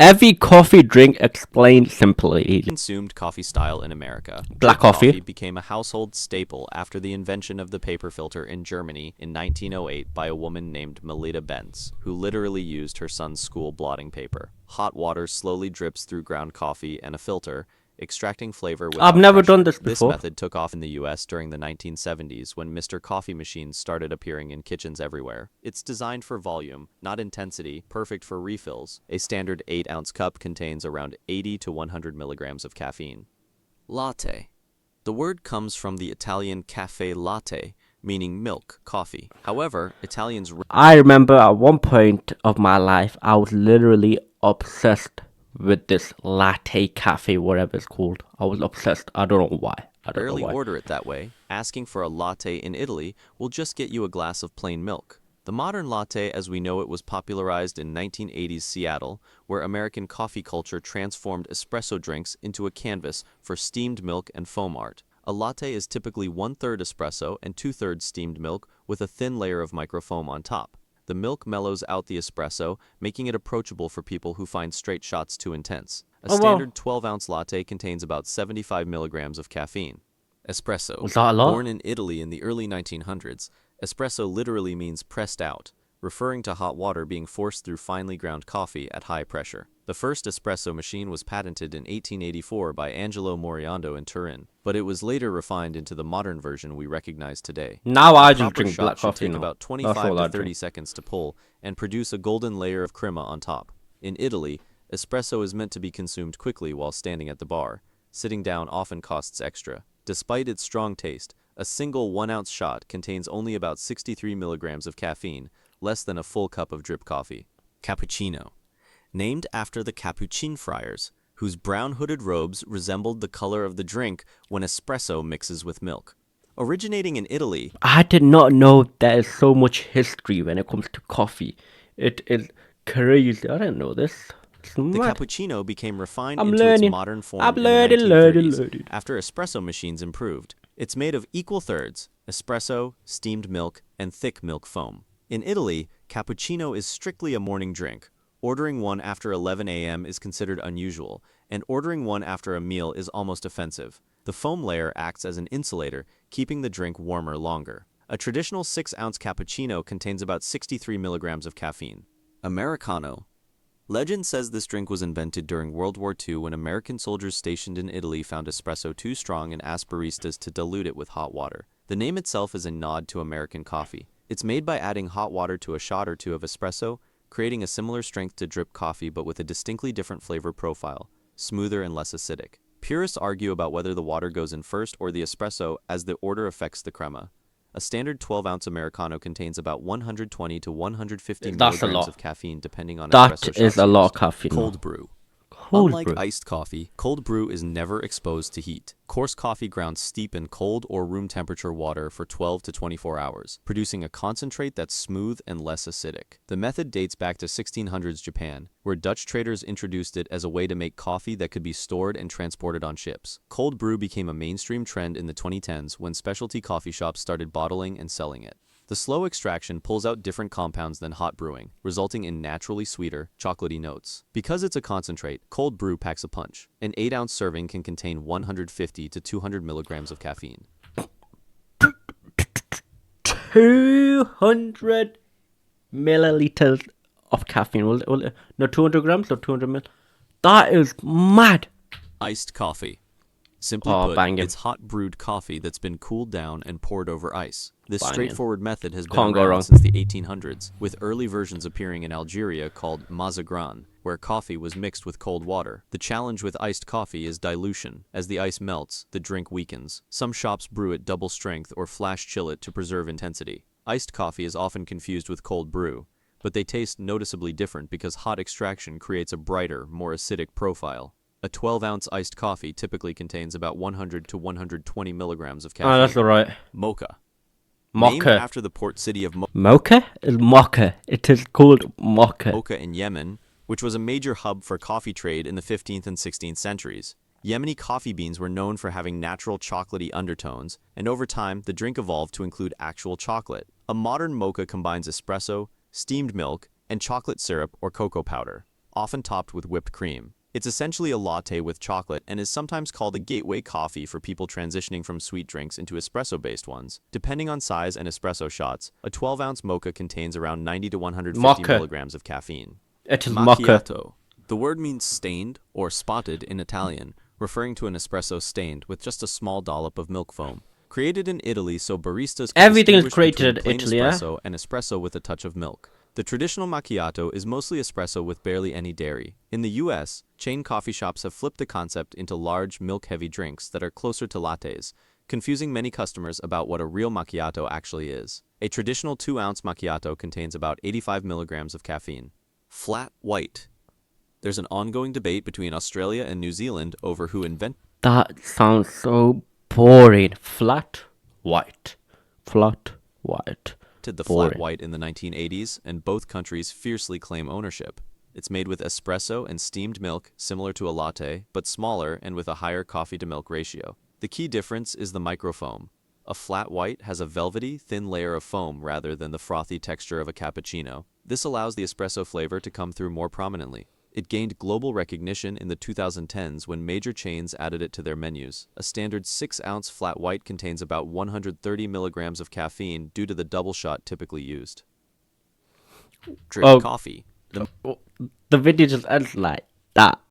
Every coffee drink explained simply. Consumed coffee style in America. Black Drip coffee. became a household staple after the invention of the paper filter in Germany in 1908 by a woman named Melita Benz, who literally used her son's school blotting paper. Hot water slowly drips through ground coffee and a filter, extracting flavor without I've never pressure. done this This before. method took off in the US during the 1970s when Mr. Coffee machines started appearing in kitchens everywhere. It's designed for volume, not intensity, perfect for refills. A standard 8-ounce cup contains around 80 to 100 milligrams of caffeine. Latte. The word comes from the Italian caffè latte, meaning milk, coffee. However, Italians... I remember at one point of my life, I was literally obsessed with this latte cafe, whatever it's called. I was obsessed. I don't know why. Rarely order it that way. Asking for a latte in Italy will just get you a glass of plain milk. The modern latte as we know it was popularized in 1980s Seattle, where American coffee culture transformed espresso drinks into a canvas for steamed milk and foam art. A latte is typically 1/3 espresso and 2/3 steamed milk with a thin layer of microfoam on top. The milk mellows out the espresso, making it approachable for people who find straight shots too intense. A standard 12-ounce latte contains about 75 milligrams of caffeine. Espresso. Was that a lot? Born in Italy in the early 1900s, espresso literally means pressed out, referring to hot water being forced through finely ground coffee at high pressure. The first espresso machine was patented in 1884 by Angelo Moriando in Turin, but it was later refined into the modern version we recognize today. Now I just Proper drink shot black should coffee take now. about That's 25 all I to 30 drink. seconds to pull and produce a golden layer of crema on top. In Italy, espresso is meant to be consumed quickly while standing at the bar. Sitting down often costs extra. Despite its strong taste, a single 1-ounce shot contains only about 63 milligrams of caffeine, less than a full cup of drip coffee. Cappuccino. Named after the Capuchin friars, whose brown hooded robes resembled the color of the drink when espresso mixes with milk. Originating in Italy, I did not know there is so much history when it comes to coffee. It is crazy. I didn't know this. It's the mad. cappuccino became refined I'm into learning. its modern form I'm in learning, the 1930s learning. after espresso machines improved. It's made of equal thirds, espresso, steamed milk, and thick milk foam. In Italy, cappuccino is strictly a morning drink. Ordering one after 11 a.m. is considered unusual, and ordering one after a meal is almost offensive. The foam layer acts as an insulator, keeping the drink warmer longer. A traditional 6-ounce cappuccino contains about 63 milligrams of caffeine. Americano. Legend says this drink was invented during World War II when American soldiers stationed in Italy found espresso too strong and asked baristas to dilute it with hot water. The name itself is a nod to American coffee. It's made by adding hot water to a shot or two of espresso, creating a similar strength to drip coffee but with a distinctly different flavor profile, smoother and less acidic. Purists argue about whether the water goes in first or the espresso as the order affects the crema. A standard 12-ounce Americano contains about 120 to 150 milligrams of caffeine depending on espresso That is a lot of caffeine. Cold brew. Cold Unlike brew. iced coffee, cold brew is never exposed to heat. Coarse coffee ground steep in cold or room temperature water for 12 to 24 hours, producing a concentrate that's smooth and less acidic. The method dates back to 1600s Japan, where Dutch traders introduced it as a way to make coffee that could be stored and transported on ships. Cold brew became a mainstream trend in the 2010s when specialty coffee shops started bottling and selling it. The slow extraction pulls out different compounds than hot brewing, resulting in naturally sweeter, chocolatey notes. Because it's a concentrate, cold brew packs a punch. An 8-ounce serving can contain 150 to 200 milligrams of caffeine. 200 milliliters of caffeine. No, 200 grams or 200 mil. That is mad. Iced coffee. Simply put, it's hot brewed coffee that's been cooled down and poured over ice. This straightforward method has been around since the 1800s, with early versions appearing in Algeria called mazagran, where coffee was mixed with cold water. The challenge with iced coffee is dilution. As the ice melts, the drink weakens. Some shops brew it double strength or flash chill it to preserve intensity. Iced coffee is often confused with cold brew, but they taste noticeably different because hot extraction creates a brighter, more acidic profile. A 12-ounce iced coffee typically contains about 100 to 120 milligrams of caffeine. Oh, that's alright. Mocha. Mocha. Named after the port city of Mocha? Is Mocha. It is called Mocha. Mocha in Yemen, which was a major hub for coffee trade in the 15th and 16th centuries. Yemeni coffee beans were known for having natural chocolatey undertones, and over time, the drink evolved to include actual chocolate. A modern mocha combines espresso, steamed milk, and chocolate syrup or cocoa powder. often topped with whipped cream. It's essentially a latte with chocolate and is sometimes called a gateway coffee for people transitioning from sweet drinks into espresso-based ones. Depending on size and espresso shots, a 12-ounce mocha contains around 90 to 150 Mocha. milligrams of caffeine. It is mocha. Macchiato. The word means stained or spotted in Italian, referring to an espresso stained with just a small dollop of milk foam. Created in Italy so baristas can Everything is distinguish created between in plain Italy, yeah? espresso and espresso with a touch of milk. The traditional macchiato is mostly espresso with barely any dairy. In the US, chain coffee shops have flipped the concept into large, milk-heavy drinks that are closer to lattes, confusing many customers about what a real macchiato actually is. A traditional 2-ounce macchiato contains about 85 milligrams of caffeine. Flat white. There's an ongoing debate between Australia and New Zealand over who invented That sounds so boring. Flat white. Flat white. the Boring. flat white in the 1980s, and both countries fiercely claim ownership. It's made with espresso and steamed milk, similar to a latte, but smaller and with a higher coffee-to-milk ratio. The key difference is the microfoam. A flat white has a velvety, thin layer of foam rather than the frothy texture of a cappuccino. This allows the espresso flavor to come through more prominently. It gained global recognition in the 2010s when major chains added it to their menus. A standard 6-ounce flat white contains about 130 milligrams of caffeine due to the double shot typically used. Drip Oh, coffee. The the video just ends like that.